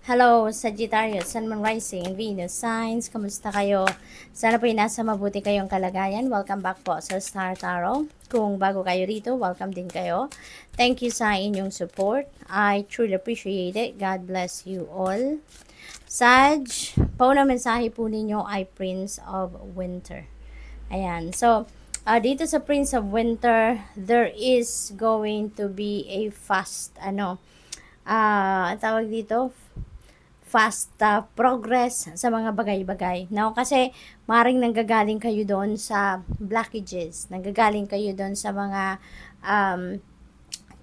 Hello, Sagittarius, Sun, Moon, Rising, Venus, Signs, kamusta kayo? Sana po nasa mabuti kayong kalagayan. Welcome back po sa Star Tarot. Kung bago kayo rito, welcome din kayo. Thank you sa inyong support. I truly appreciate it. God bless you all. Sag, paunang mensahe po ninyo ay Prince of Winter. Ayan, so, dito sa Prince of Winter, there is going to be a fast, tawag dito, fast progress sa mga bagay-bagay. No? Kasi maring nanggagaling kayo doon sa blockages, nanggagaling kayo doon sa mga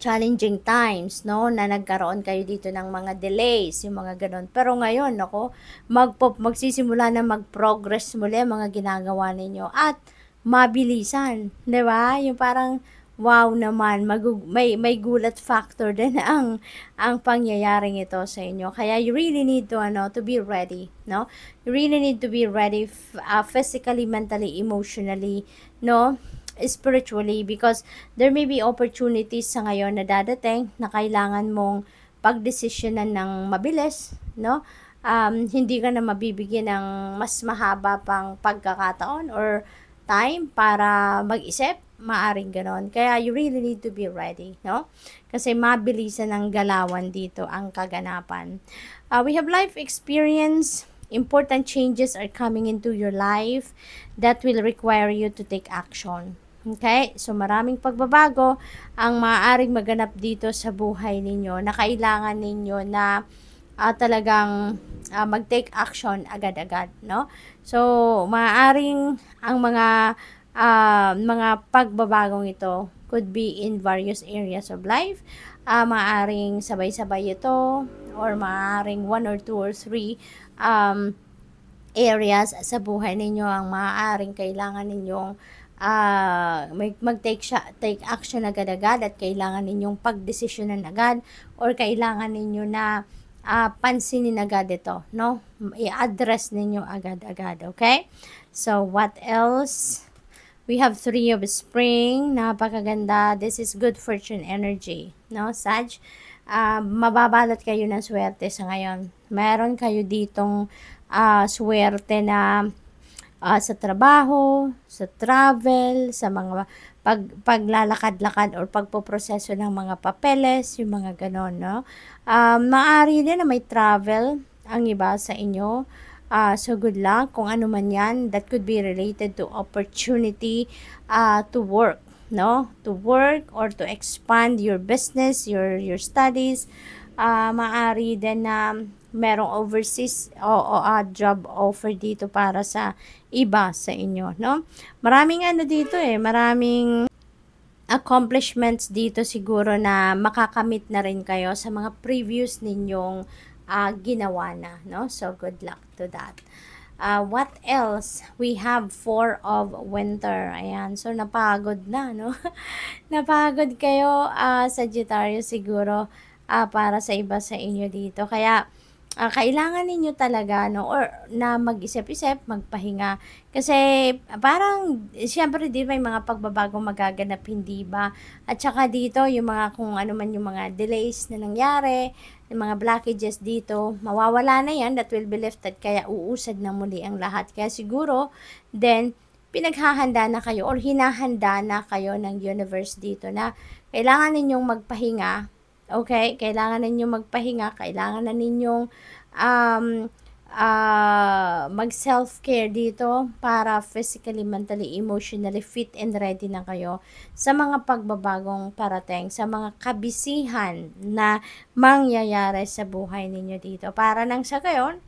challenging times, no, na nagkaroon kayo dito ng mga delays, yung mga ganon. Pero ngayon, ako, magsisimula na mag-progress muli mga ginagawa ninyo at mabilisan, 'di ba? Yung parang wow naman, may gulat factor din ang pangyayaring ito sa inyo. Kaya you really need to be ready, no? You really need to be ready physically, mentally, emotionally, no? Spiritually, because there may be opportunities sa ngayon na dadating na kailangan mong pagdesisyonan ng mabilis, no? Hindi ka na mabibigyan ng mas mahaba pang pagkakataon or time para mag-isip, maaring ganon. Kaya you really need to be ready, no? Kasi mabilisan ng galawan dito ang kaganapan. We have life experience. Important changes are coming into your life that will require you to take action. Okay? So, maraming pagbabago ang maaaring maganap dito sa buhay ninyo na kailangan ninyo na talagang mag-take action agad-agad, no? So, maaaring ang mga pagbabagong ito could be in various areas of life. Maaaring sabay-sabay ito or maaaring 1 or 2 or 3 areas sa buhay ninyo ang maaaring kailangan ninyong take action agad-agad at kailangan ninyong pagdesisyonan agad or kailangan ninyo na pansinin agad ito, no? I-address ninyo agad-agad, okay? So, what else? We have 3 of Spring. Napakaganda. This is good fortune energy, no, Sag? Mababalot kayo ng swerte sa ngayon. Meron kayo ditong swerte na sa trabaho, sa travel, sa mga paglalakad-lakad or pagpoproseso ng mga papeles, yung mga ganon, no? Maaari din na may travel ang iba sa inyo. So good luck kung ano man yan. That could be related to opportunity to work, no? To work or to expand your business, your studies. Maaari din na merong overseas o job offer dito para sa iba sa inyo, no? Maraming dito maraming accomplishments dito siguro na makakamit na rin kayo sa mga previous ninyong ginawa na, no? So, good luck to that. What else? We have 4 of Winter. Ayan. So, napagod na, no? Napagod kayo, Sagittarius, siguro, para sa iba sa inyo dito. Kaya, kailangan ninyo talaga, no, or na mag-isip-isip, magpahinga. Kasi, parang, siyempre din may mga pagbabagong magaganap, hindi ba? At saka dito, yung mga, kung ano man yung mga delays na nangyari, yung mga blockages dito, mawawala na yan, that will be lifted, kaya uusad na muli ang lahat. Kaya siguro, then, pinaghahanda na kayo or hinahanda na kayo ng universe dito na kailangan ninyong magpahinga. Okay? Kailangan ninyong magpahinga, kailangan na ninyong mag self-care dito para physically, mentally, emotionally fit and ready na kayo sa mga pagbabagong parating, sa mga kabisihan na mangyayari sa buhay ninyo dito. Para nang sa gayon,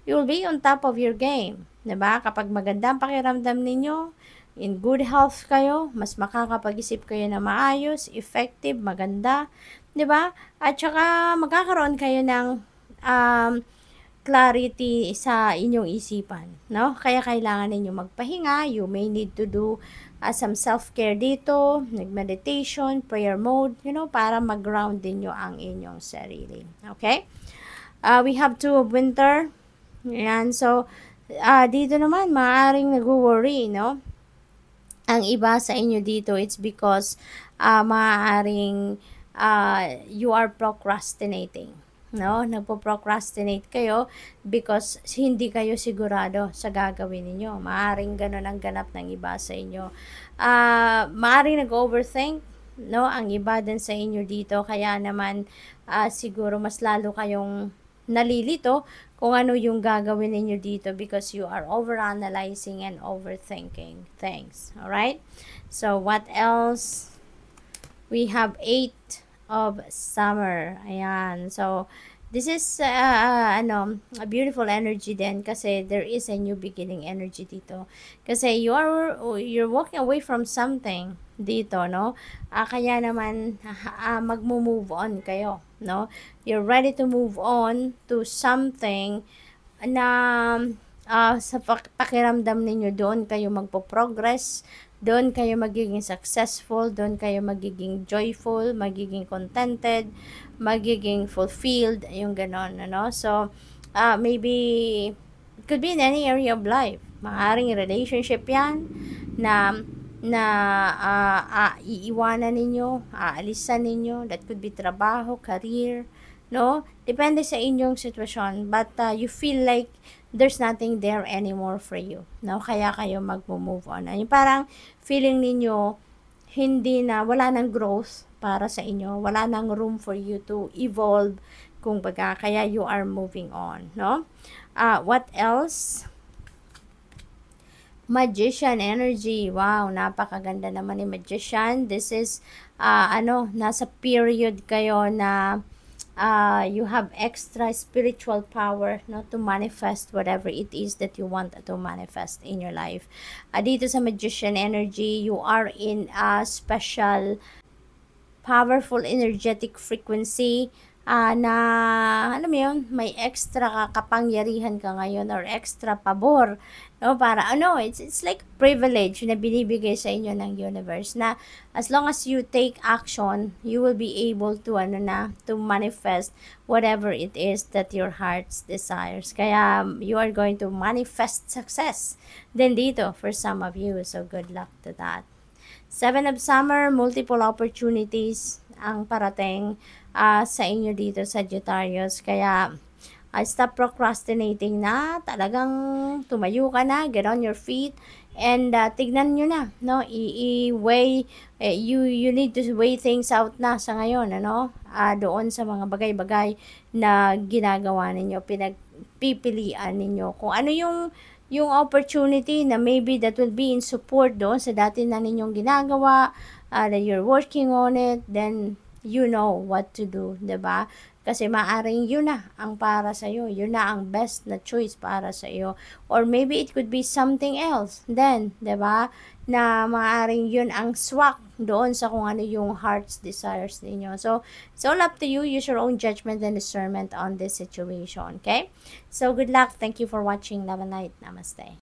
you'll be on top of your game. Diba? Kapag maganda ang pakiramdam ninyo, in good health kayo, mas makakapag-isip kayo na maayos, effective, maganda, 'di ba? At saka magkakaroon kayo ng clarity sa inyong isipan, no? Kaya kailangan ninyo magpahinga. You may need to do some self-care dito, nag-meditation, prayer mode, para mag-ground din nyo ang inyong sarili. Okay? We have 2 of Winter. Ayan, so, dito naman, maaaring nag-worry, no? Ang iba sa inyo dito, it's because maaaring you are procrastinating. no? Nagpo-procrastinate kayo because hindi kayo sigurado sa gagawin ninyo. Maaring ganun ang ganap ng iba sa inyo. Maaring nag-overthink, no? Ang iba din sa inyo dito, kaya naman siguro mas lalo kayong nalilito kung ano yung gagawin ninyo dito because you are overanalyzing and overthinking things. Alright? So, what else? We have 8 of summer. Ayan. So, this is, a beautiful energy din kasi there is a new beginning energy dito. Kasi you're walking away from something dito, no? Kaya naman, magmo-move on kayo, no? You're ready to move on to something na sa pakiramdam ninyo doon kayo magpo-progress, doon kayo magiging successful, doon kayo magiging joyful, magiging contented, magiging fulfilled, yung ganon, ano? So, maybe, it could be in any area of life. Maaring relationship yan, na iiwanan ninyo, aalisan ninyo, that could be trabaho, career, no? Depende sa inyong sitwasyon, but you feel like there's nothing there anymore for you, no? Kaya kayo mag-move on. Yung parang feeling ninyo wala nang growth para sa inyo, wala nang room for you to evolve, kumbaga, kaya you are moving on, no? What else? Magician energy. Wow, napakaganda naman ni Magician. This is nasa period kayo na you have extra spiritual power, no, to manifest whatever it is that you want to manifest in your life. Dito sa Magician energy, you are in a special, powerful, energetic frequency na, alam mo yun, may extra kapangyarihan ka ngayon or extra pabor, no, para it's like privilege na binibigay sa inyo ng universe na as long as you take action, you will be able to to manifest whatever it is that your heart desires. Kaya you are going to manifest success then dito for some of you, so good luck to that. 7 of summer, multiple opportunities ang parating sa inyo dito, Sagittarius. Kaya stop procrastinating na, talagang tumayo ka na, get on your feet, and tignan nyo na, no? I-weigh, you need to weigh things out na sa ngayon, doon sa mga bagay-bagay na ginagawa ninyo, pinagpipilian ninyo, kung ano yung opportunity na maybe that will be in support doon sa dati na ninyong ginagawa, that you're working on it, then you know what to do, 'di ba? Kasi maaring yun na ang para sa iyo, yun na ang best na choice para sa iyo. Or maybe it could be something else then, 'di ba? Na maaring yun ang swak doon sa kung ano yung heart's desires ninyo. So, it's all up to you. Use your own judgment and discernment on this situation, okay? So, good luck. Thank you for watching. Love and light. Namaste.